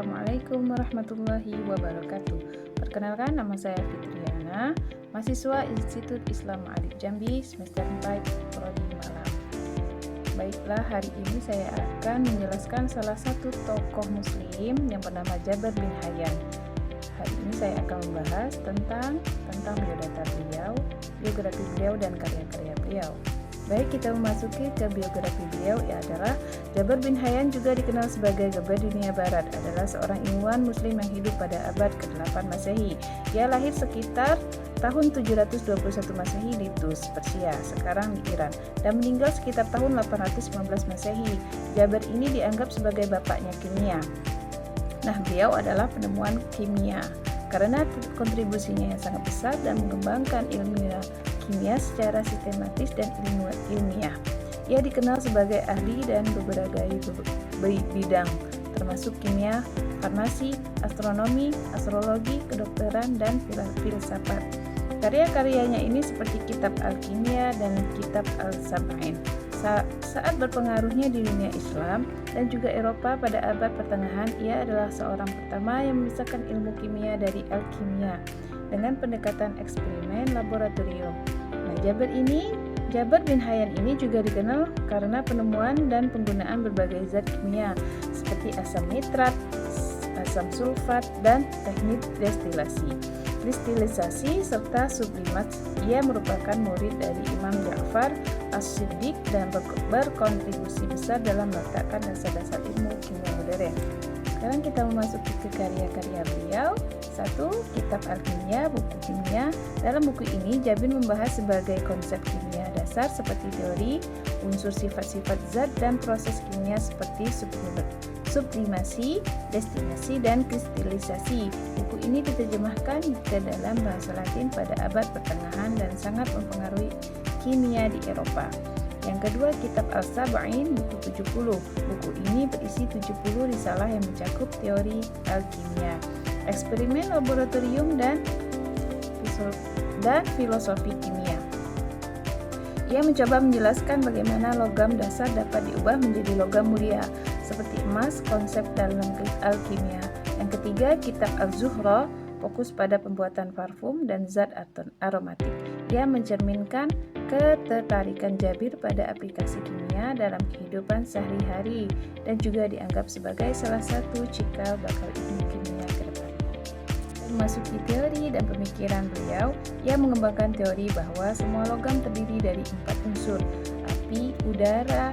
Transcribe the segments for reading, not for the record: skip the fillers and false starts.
Assalamualaikum warahmatullahi wabarakatuh. Perkenalkan, nama saya Fitriana, mahasiswa Institut Islam Ma'arif Jambi, semester 4, Prodi Malam. Baiklah, hari ini saya akan menjelaskan salah satu tokoh muslim yang bernama Jabir bin Hayyan. Hari ini saya akan membahas tentang biodata beliau, biografi beliau dan karya-karya beliau. Baik, kita memasuki ke biografi beliau. Adalah Jabir bin Hayyan, juga dikenal sebagai Geber dunia barat, adalah seorang ilmuwan muslim yang hidup pada abad ke-8 Masehi. Ia lahir sekitar tahun 721 Masehi di Tus, Persia, sekarang di Iran, dan meninggal sekitar tahun 819 Masehi. Jabir ini dianggap sebagai bapaknya kimia. Nah, beliau adalah penemuan kimia karena kontribusinya yang sangat besar dan mengembangkan ilmiah kimia secara sistematis dan ilmiah. Ia dikenal sebagai ahli dan berbagai bidang, termasuk kimia, farmasi, astronomi, astrologi, kedokteran, dan filsafat. Karya-karyanya ini seperti kitab Al-Kimia dan kitab Al-Sab'in. Saat berpengaruhnya di dunia Islam dan juga Eropa pada abad pertengahan, ia adalah seorang pertama yang memisahkan ilmu kimia dari alkimia dengan pendekatan eksperimen laboratorium. Nah, Jabir bin Hayyan ini juga dikenal karena penemuan dan penggunaan berbagai zat kimia seperti asam nitrat, asam sulfat, dan teknik kristilisasi serta sublimasi. Ia merupakan murid dari Imam Ja'far As-Siddiq dan berkontribusi besar dalam meletakkan dasar-dasar ilmu kimia modern. Sekarang kita memasuki ke karya-karya beliau. 1. Kitab Al-Kimia, buku kimia. Dalam buku ini, Jabir membahas sebagai konsep kimia dasar seperti teori, unsur sifat-sifat zat, dan proses kimia seperti sublimasi, destilasi, dan kristilisasi. Buku ini diterjemahkan ke dalam bahasa Latin pada abad pertengahan dan sangat mempengaruhi kimia di Eropa. Yang kedua, kitab Al-Sab'in, buku 70. Buku ini berisi 70 risalah yang mencakup teori alkimia, eksperimen laboratorium, dan filosofi kimia. Ia mencoba menjelaskan bagaimana logam dasar dapat diubah menjadi logam mulia, seperti emas, konsep dalam alkimia. Yang ketiga, kitab Al-Zuhra, fokus pada pembuatan parfum dan zat aromatik. Ia mencerminkan ketertarikan Jabir pada aplikasi kimia dalam kehidupan sehari-hari dan juga dianggap sebagai salah satu cikal bakal ilmu kimia ke depan. Memasuki teori dan pemikiran beliau, ia mengembangkan teori bahwa semua logam terdiri dari 4 unsur: api, udara,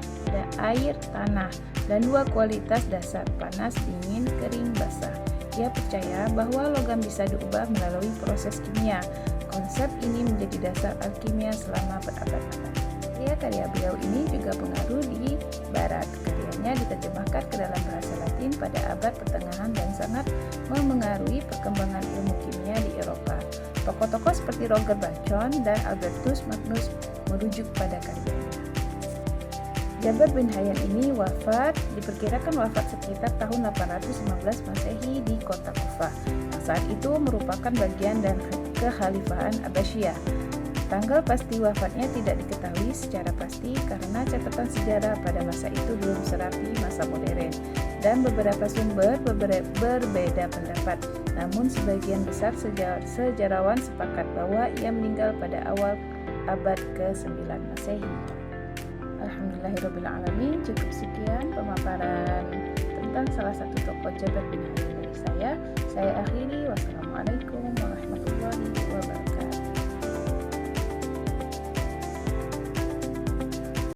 air, tanah, dan 2 kualitas dasar: panas, dingin, kering, basah. Ia percaya bahwa logam bisa diubah melalui proses kimia. Konsep ini menjadi dasar alkimia selama berabad-abad. Karya beliau ini juga pengaruh di Barat. Karyanya diterjemahkan ke dalam bahasa Latin pada abad pertengahan dan sangat memengaruhi perkembangan ilmu kimia di Eropa. Tokoh-tokoh seperti Roger Bacon dan Albertus Magnus merujuk pada karyanya. Jabir bin Hayyan ini diperkirakan wafat sekitar tahun 815 Masehi di kota Kufah. Saat itu merupakan bagian dan kekhalifahan Abbasiyah. Tanggal pasti wafatnya tidak diketahui secara pasti karena catatan sejarah pada masa itu belum serapi masa modern dan beberapa sumber berbeda pendapat. Namun sebagian besar sejarawan sepakat bahwa ia meninggal pada awal abad ke-9 Masehi. Alhamdulillahirrabbilalamin. Cukup sekian pemaparan tentang salah satu tokoh Jabir bin Hayyan dari saya. Saya akhiri